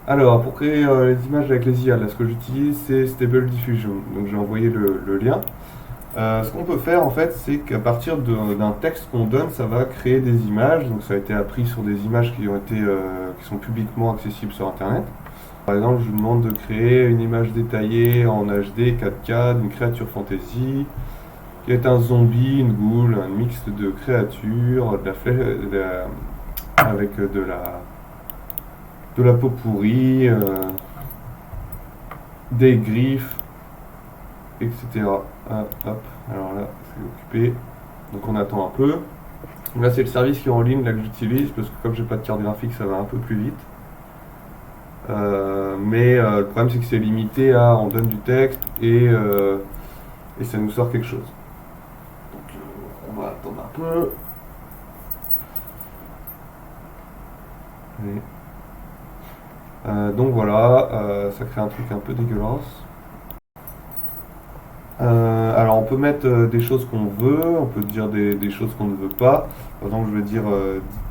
Alors, pour créer les images avec les IA, là, ce que j'utilise, c'est Stable Diffusion. Donc, j'ai envoyé le lien. Ce qu'on peut faire, en fait, c'est qu'à partir d'un texte qu'on donne, ça va créer des images. Donc, ça a été appris sur des images qui sont publiquement accessibles sur Internet. Par exemple, je vous demande de créer une image détaillée en HD 4K d'une créature fantasy qui est un zombie, une ghoul, un mix de créatures, avec de la peau pourrie, des griffes, etc. Ah, hop, alors là, c'est occupé. Donc on attend un peu. Là, c'est le service qui est en ligne là, que j'utilise parce que comme j'ai pas de carte graphique, ça va un peu plus vite. Mais le problème, c'est que c'est limité à on donne du texte et ça nous sort quelque chose. Donc on va attendre un peu. Et, donc voilà, ça crée un truc un peu dégueulasse. Alors on peut mettre des choses qu'on veut, on peut dire des choses qu'on ne veut pas. Par exemple, je vais dire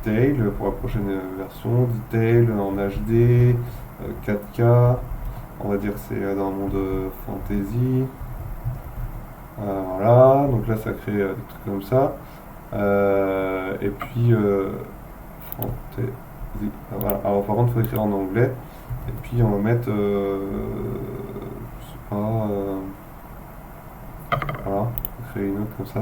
detail pour la prochaine version, detail en HD, 4K. On va dire que c'est dans le monde fantasy. Voilà, donc là ça crée des trucs comme ça. Et puis fantasy. Voilà. Alors par contre, il faut écrire en anglais. Et puis on va mettre, je sais pas. Voilà, on va créer une autre comme ça.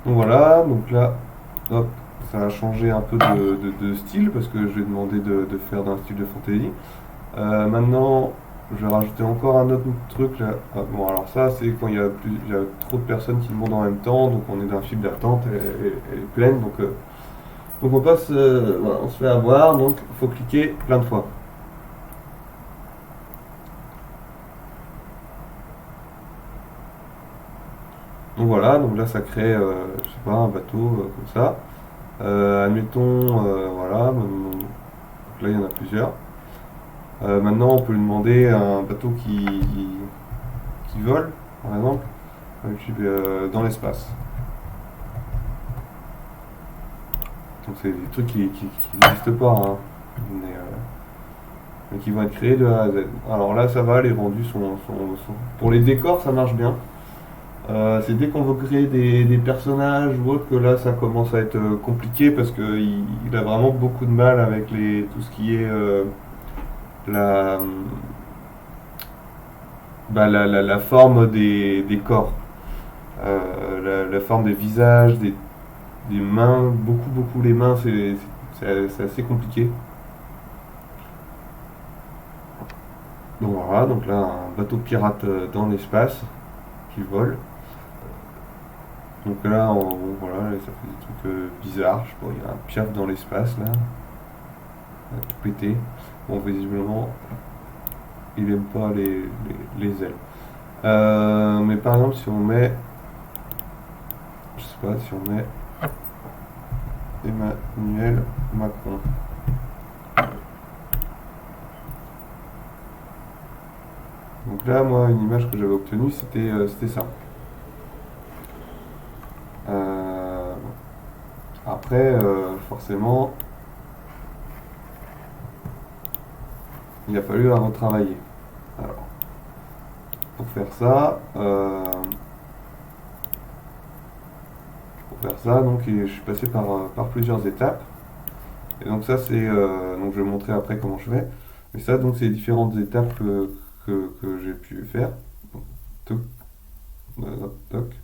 Donc voilà, donc là, hop, ça a changé un peu de style parce que je vais demander de faire d'un style de fantasy. Maintenant, je vais rajouter encore un autre truc là. Ah, bon, alors ça, c'est quand il y a trop de personnes qui demandent en même temps, donc on est dans un fil d'attente, elle est pleine, donc on passe, voilà, on se fait avoir, donc il faut cliquer plein de fois. Donc voilà, donc là ça crée, je sais pas, un bateau comme ça. Admettons, voilà, donc là il y en a plusieurs. Maintenant, on peut lui demander un bateau qui vole, par exemple, et puis, dans l'espace. Donc c'est des trucs qui n'existent pas, hein, mais qui vont être créés de A à Z. Alors là, ça va, les rendus Pour les décors, ça marche bien. C'est dès qu'on veut créer des personnages ou autre que là, ça commence à être compliqué parce qu'il a vraiment beaucoup de mal avec tout ce qui est la, la forme des corps. La forme des visages, des mains, beaucoup les mains, c'est assez compliqué. Donc voilà, donc là un bateau pirate dans l'espace qui vole. Donc là, bon, voilà, ça fait des trucs bizarres. Je sais pas, il y a un piaf dans l'espace là, tout pété. Bon, visiblement, il aime pas les ailes. Mais par exemple, si on met, je sais pas, si on met Emmanuel Macron. Donc là, moi, une image que j'avais obtenue, c'était ça. Euh, Après, forcément, il a fallu la retravailler. Alors, pour faire ça, donc, je suis passé par plusieurs étapes. Et donc ça, donc je vais montrer après comment je fais. Mais ça, donc, c'est les différentes étapes que j'ai pu faire. Donc, toc, toc.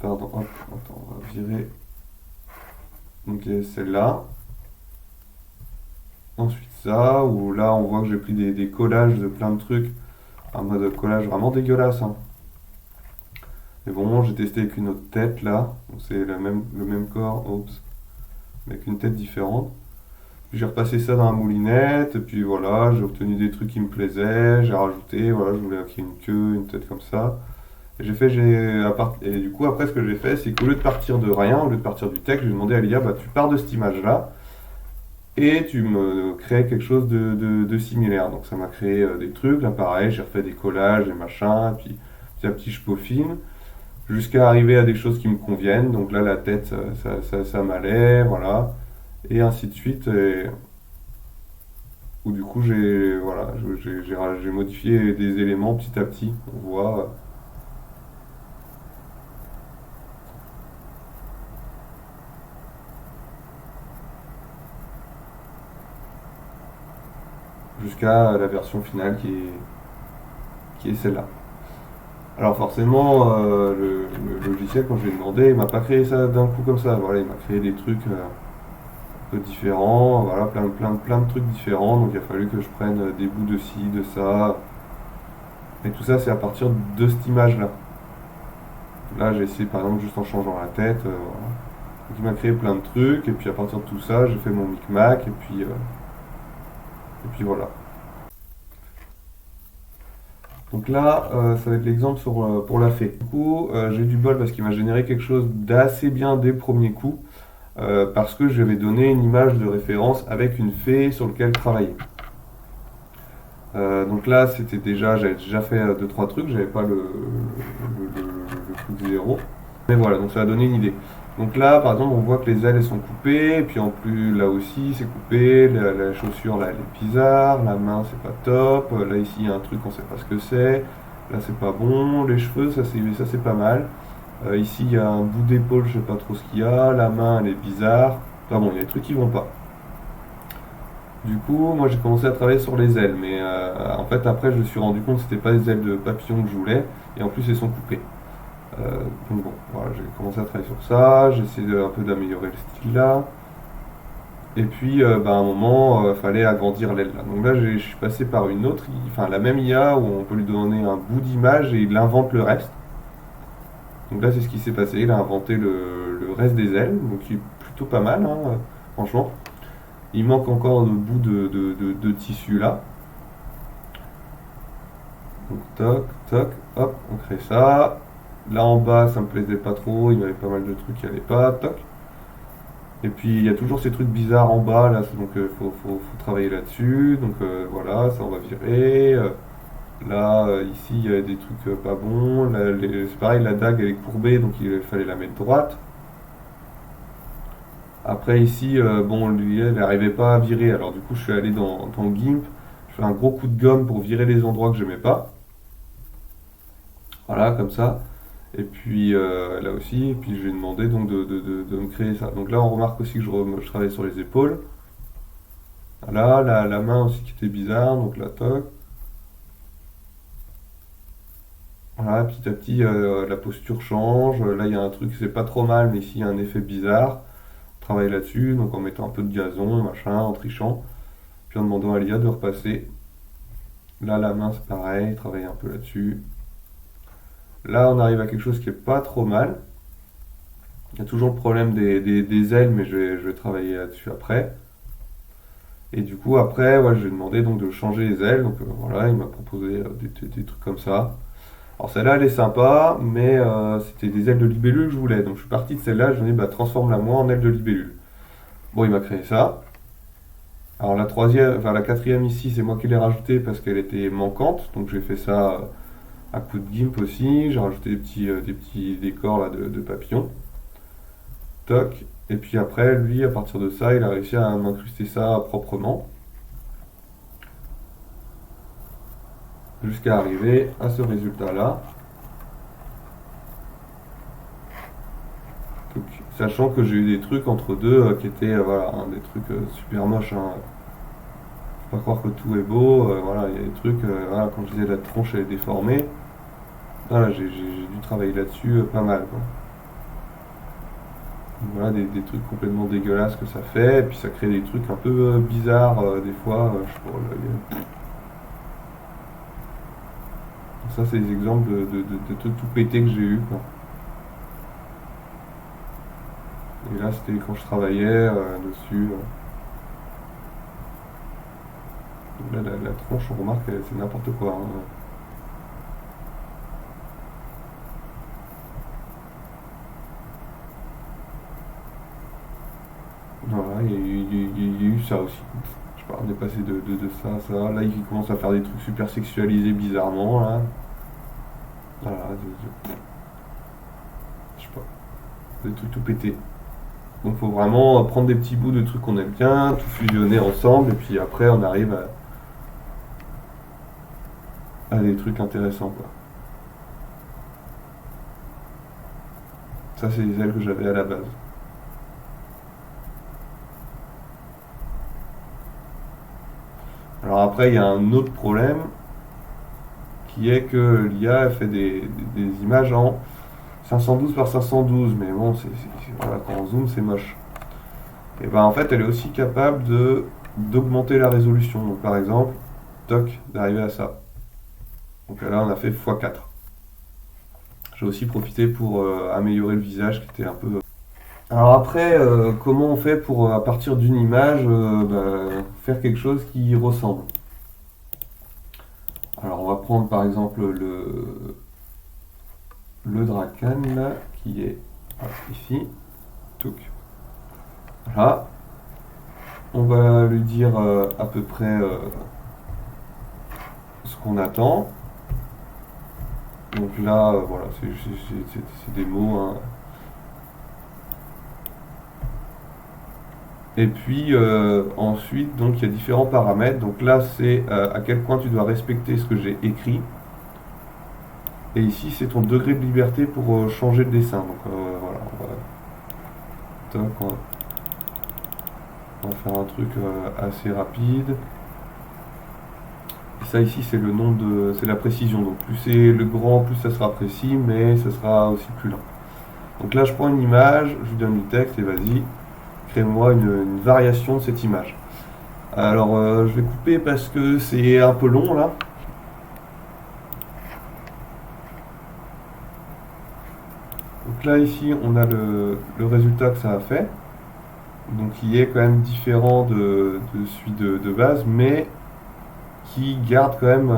Pardon, hop, attends, on va virer. Donc, il y a celle-là. Ensuite ça, où là on voit que j'ai pris des collages de plein de trucs, en mode collage vraiment dégueulasse, hein. Mais bon, j'ai testé avec une autre tête là, donc c'est le même corps, oups, mais avec une tête différente. Puis j'ai repassé ça dans la moulinette, et puis voilà, j'ai obtenu des trucs qui me plaisaient, j'ai rajouté, voilà, je voulais qu'il y ait une queue, une tête comme ça. Et et du coup après ce que j'ai fait, c'est qu'au lieu de partir de rien, au lieu de partir du texte, j'ai demandé à l'IA, bah tu pars de cette image-là, et tu me crées quelque chose de similaire. Donc ça m'a créé des trucs, là pareil, j'ai refait des collages, des machins, et puis petit à petit je peaufine. jusqu'à arriver à des choses qui me conviennent. Donc là, la tête, ça m'allait, voilà, et ainsi de suite. Et, où du coup, voilà, j'ai modifié des éléments petit à petit. On voit jusqu'à la version finale qui est celle-là. Alors forcément, le logiciel, quand je lui ai demandé, il m'a pas créé ça d'un coup comme ça. Voilà, il m'a créé des trucs un peu différents, voilà, plein de trucs différents. Donc il a fallu que je prenne des bouts de ci, de ça. Et tout ça, c'est à partir de cette image-là. Là, j'ai essayé par exemple juste en changeant la tête. Voilà. Donc il m'a créé plein de trucs. Et puis à partir de tout ça, j'ai fait mon micmac. Et puis voilà. Donc là, ça va être l'exemple pour la fée. Du coup, j'ai eu du bol parce qu'il m'a généré quelque chose d'assez bien dès le premier coup. Parce que je lui avais donné une image de référence avec une fée sur laquelle travailler. Donc là, j'avais déjà fait deux trois trucs, j'avais pas le coup de zéro. Mais voilà, donc ça a donné une idée. Donc là, par exemple, on voit que les ailes elles sont coupées, et puis en plus là aussi c'est coupé, la chaussure là elle est bizarre, la main c'est pas top, là ici il y a un truc on sait pas ce que c'est, là c'est pas bon, les cheveux ça c'est pas mal. Ici il y a un bout d'épaule, je sais pas trop ce qu'il y a, la main elle est bizarre, enfin bon il y a des trucs qui vont pas. Du coup, moi j'ai commencé à travailler sur les ailes, mais en fait après je me suis rendu compte que c'était pas des ailes de papillon que je voulais, et en plus elles sont coupées. Donc bon, voilà, j'ai commencé à travailler sur ça, j'ai essayé un peu d'améliorer le style là, et puis à un moment, il fallait agrandir l'aile là. Donc là je suis passé par une autre, enfin la même IA où on peut lui donner un bout d'image et il invente le reste. Donc là c'est ce qui s'est passé, il a inventé le reste des ailes, donc qui est plutôt pas mal, hein, franchement. Il manque encore le bout de tissu là. Donc toc, toc, hop, on crée ça. Là en bas, ça me plaisait pas trop, il y avait pas mal de trucs qui allaient pas, toc. Et puis il y a toujours ces trucs bizarres en bas, là, donc faut travailler là-dessus. Donc voilà, ça on va virer. Là, ici, il y a des trucs pas bons. Là, c'est pareil, la dague elle est courbée, donc il fallait la mettre droite. Après ici, bon, lui, elle n'arrivait pas à virer, alors du coup je suis allé dans GIMP, je fais un gros coup de gomme pour virer les endroits que j'aimais pas. Voilà, comme ça. Et puis là aussi, et puis je lui ai demandé donc de me créer ça. Donc là on remarque aussi que je travaille sur les épaules. Voilà, la main aussi qui était bizarre, donc la toc. Voilà, petit à petit la posture change. Là il y a un truc, c'est pas trop mal, mais ici il y a un effet bizarre. On travaille là-dessus, donc en mettant un peu de gazon, machin, en trichant. Puis en demandant à l'IA de repasser. Là la main c'est pareil, travailler un peu là-dessus. Là on arrive à quelque chose qui est pas trop mal. Il y a toujours le problème des ailes, mais je vais travailler là-dessus après. Et du coup, après, ouais, je lui ai demandé donc de changer les ailes. Donc voilà, il m'a proposé des trucs comme ça. Alors celle-là, elle est sympa, mais c'était des ailes de libellule que je voulais. Donc je suis parti de celle-là, je lui ai dit, bah, transforme-la moi en aile de libellule. Bon, il m'a créé ça. Alors la troisième, enfin la quatrième ici, c'est moi qui l'ai rajoutée parce qu'elle était manquante. Donc j'ai fait ça à coup de gimp aussi. J'ai rajouté des petits décors là, de papillons. Toc. Et puis après, lui, à partir de ça, il a réussi à m'incruster ça proprement. Jusqu'à arriver à ce résultat-là. Donc, sachant que j'ai eu des trucs entre deux qui étaient voilà, hein, des trucs super moches. Hein. Faut pas croire que tout est beau. Voilà, il y a des trucs, voilà, quand je disais la tronche elle est déformée. Voilà, j'ai dû travailler là-dessus pas mal. Quoi. Donc, voilà, des trucs complètement dégueulasses que ça fait. Et puis ça crée des trucs un peu bizarres des fois. Je sais pas, ça, c'est des exemples de trucs tout pétés que j'ai eu. Quoi. Et là, c'était quand je travaillais dessus. Donc là, la tronche, on remarque, c'est n'importe quoi. Hein. Voilà, il y a eu ça aussi. Je sais pas, on est passé de ça à ça. Là, il commence à faire des trucs super sexualisés bizarrement. Là. Voilà, des trucs tout pétés. Donc il faut vraiment prendre des petits bouts de trucs qu'on aime bien, tout fusionner ensemble, et puis après on arrive à des trucs intéressants, quoi. Ça, c'est les ailes que j'avais à la base. Alors après, il y a un autre problème qui est que l'IA elle fait des images en 512 par 512, mais bon, voilà, quand on zoome, c'est moche. Et ben en fait, elle est aussi capable d'augmenter la résolution. Donc par exemple, toc, d'arriver à ça. Donc là, on a fait x4. J'ai aussi profité pour améliorer le visage qui était un peu. Alors après, comment on fait pour, à partir d'une image, faire quelque chose qui y ressemble? Alors on va prendre par exemple le Dracan là, qui est ici. Touc. Voilà. On va lui dire à peu près ce qu'on attend. Donc là, voilà, c'est des mots, hein. Et puis ensuite, donc il y a différents paramètres. Donc là, c'est à quel point tu dois respecter ce que j'ai écrit. Et ici, c'est ton degré de liberté pour changer le dessin. Donc voilà, on va faire un truc assez rapide. Et ça ici, c'est le nom de, c'est la précision. Donc plus c'est le grand, plus ça sera précis, mais ça sera aussi plus lent. Donc là, je prends une image, je lui donne du texte et vas-y, crée-moi une variation de cette image. Alors, je vais couper parce que c'est un peu long là. Donc là, ici, on a le résultat que ça a fait. Donc, qui est quand même différent de celui de base, mais qui garde quand même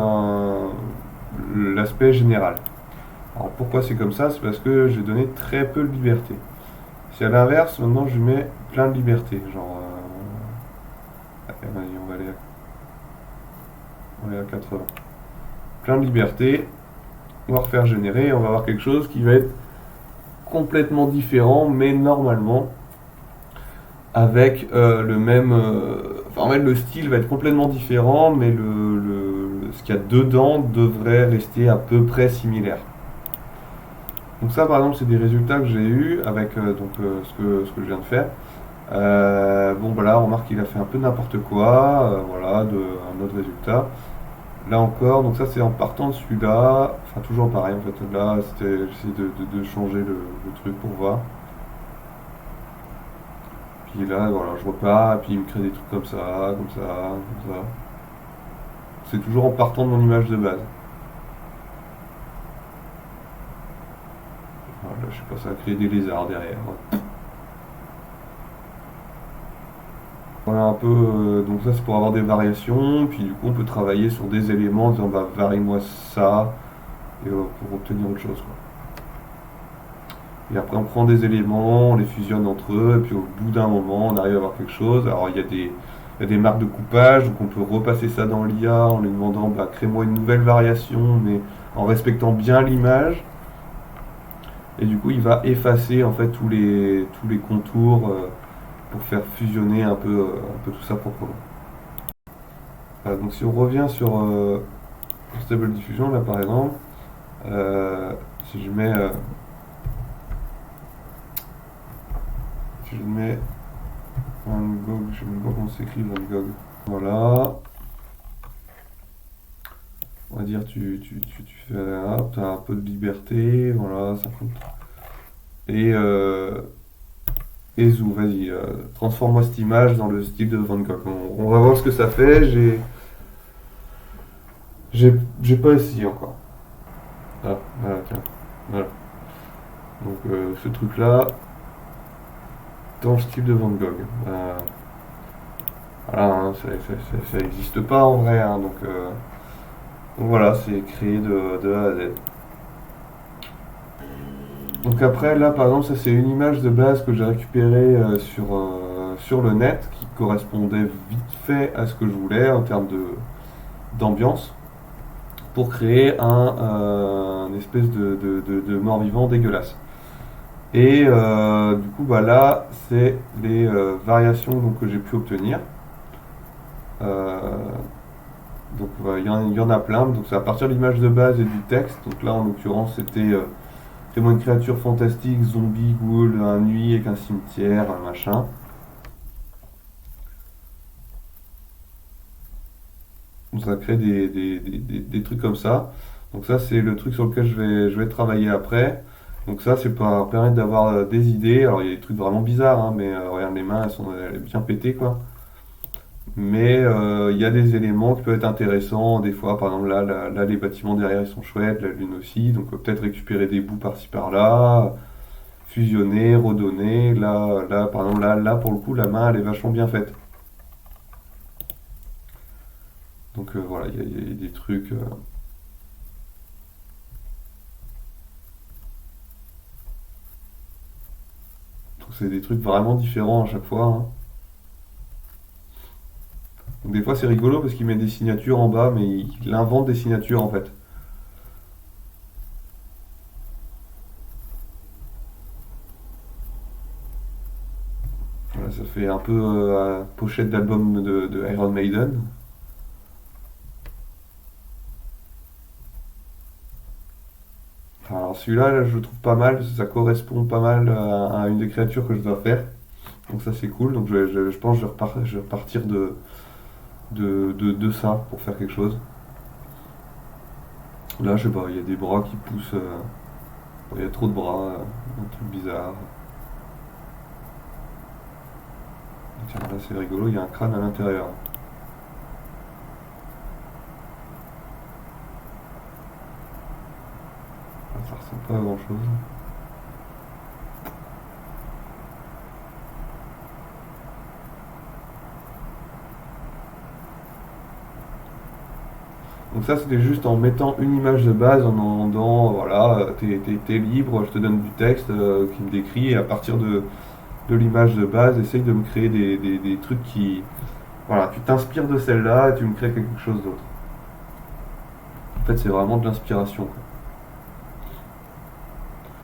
l'aspect général. Alors, pourquoi c'est comme ça? C'est parce que j'ai donné très peu de liberté. Si à l'inverse, maintenant, je lui mets plein de liberté. Genre, vas-y, on va aller à 80. Plein de liberté. On va refaire générer et on va avoir quelque chose qui va être complètement différent, mais normalement avec le même. Enfin, en fait, le style va être complètement différent, mais ce qu'il y a dedans devrait rester à peu près similaire. Donc ça, par exemple, c'est des résultats que j'ai eu avec ce que je viens de faire. Bon, voilà, on remarque qu'il a fait un peu n'importe quoi. Voilà, un autre résultat. Là encore, donc ça c'est en partant de celui-là. Enfin, toujours pareil en fait. Là, j'essaie de changer le truc pour voir. Puis là, voilà, je repars, et puis il me crée des trucs comme ça, comme ça, comme ça. C'est toujours en partant de mon image de base. Voilà, je sais pas, ça a créé des lézards derrière. Voilà un peu, donc ça c'est pour avoir des variations, puis du coup on peut travailler sur des éléments en disant bah varie-moi ça, et pour obtenir autre chose, quoi. Et après on prend des éléments, on les fusionne entre eux, et puis au bout d'un moment on arrive à avoir quelque chose. Alors il y a des marques de coupage, donc on peut repasser ça dans l'IA en lui demandant bah crée-moi une nouvelle variation, mais en respectant bien l'image. Et du coup il va effacer en fait tous les contours pour faire fusionner un peu tout ça proprement. Donc si on revient sur Stable Diffusion, là par exemple, si je mets Van Gogh, je sais même pas comment s'écrit Van Gogh. Voilà. On va dire tu fais tu as un peu de liberté, voilà, ça compte. Et Zou, vas-y, transforme-moi cette image dans le style de Van Gogh. On va voir ce que ça fait. J'ai pas essayé encore. Ah, voilà, tiens. Voilà. Donc ce truc-là, dans le style de Van Gogh. Voilà, hein, ça n'existe pas en vrai, hein, donc voilà, c'est créé de A à Z. Donc après, là par exemple, ça c'est une image de base que j'ai récupérée sur le net qui correspondait vite fait à ce que je voulais en termes d'ambiance pour créer un espèce de mort-vivant dégueulasse. Et du coup, bah là, c'est les variations donc, que j'ai pu obtenir. Euh, donc il y en a plein. Donc c'est à partir de l'image de base et du texte. Donc là, en l'occurrence, c'était crée-moi une créature fantastique, zombie, ghoul, un nuit avec un cimetière, un machin. Donc ça crée des trucs comme ça. Donc ça, c'est le truc sur lequel je vais travailler après. Donc ça, c'est pour permettre d'avoir des idées. Alors il y a des trucs vraiment bizarres, hein, mais regarde les mains, elles sont bien pétées, quoi. Mais il y a des éléments qui peuvent être intéressants. Des fois, par exemple, là, les bâtiments derrière, ils sont chouettes, la lune aussi. Donc peut-être récupérer des bouts par-ci par-là, fusionner, redonner. Là, par exemple, là, pour le coup, la main, elle est vachement bien faite. Donc voilà, il y a des trucs. Donc c'est des trucs vraiment différents à chaque fois, hein. Donc des fois, c'est rigolo parce qu'il met des signatures en bas, mais il invente des signatures en fait. Voilà, ça fait un peu pochette d'album de Iron Maiden. Enfin, alors celui-là, là, je le trouve pas mal parce que ça correspond pas mal à une des créatures que je dois faire. Donc ça, c'est cool. Donc je pense que je vais repartir de ça pour faire quelque chose. Là, je sais pas, il y a des bras qui poussent. Il y a trop de bras, un truc bizarre. Tiens, là, c'est rigolo, il y a un crâne à l'intérieur. Ah, ça ressemble pas à grand chose. Donc ça, c'était juste en mettant une image de base, en demandant, voilà, t'es libre, je te donne du texte qui me décrit, et à partir de l'image de base, essaye de me créer des trucs qui... Voilà, tu t'inspires de celle-là et tu me crées quelque chose d'autre. En fait, c'est vraiment de l'inspiration, quoi.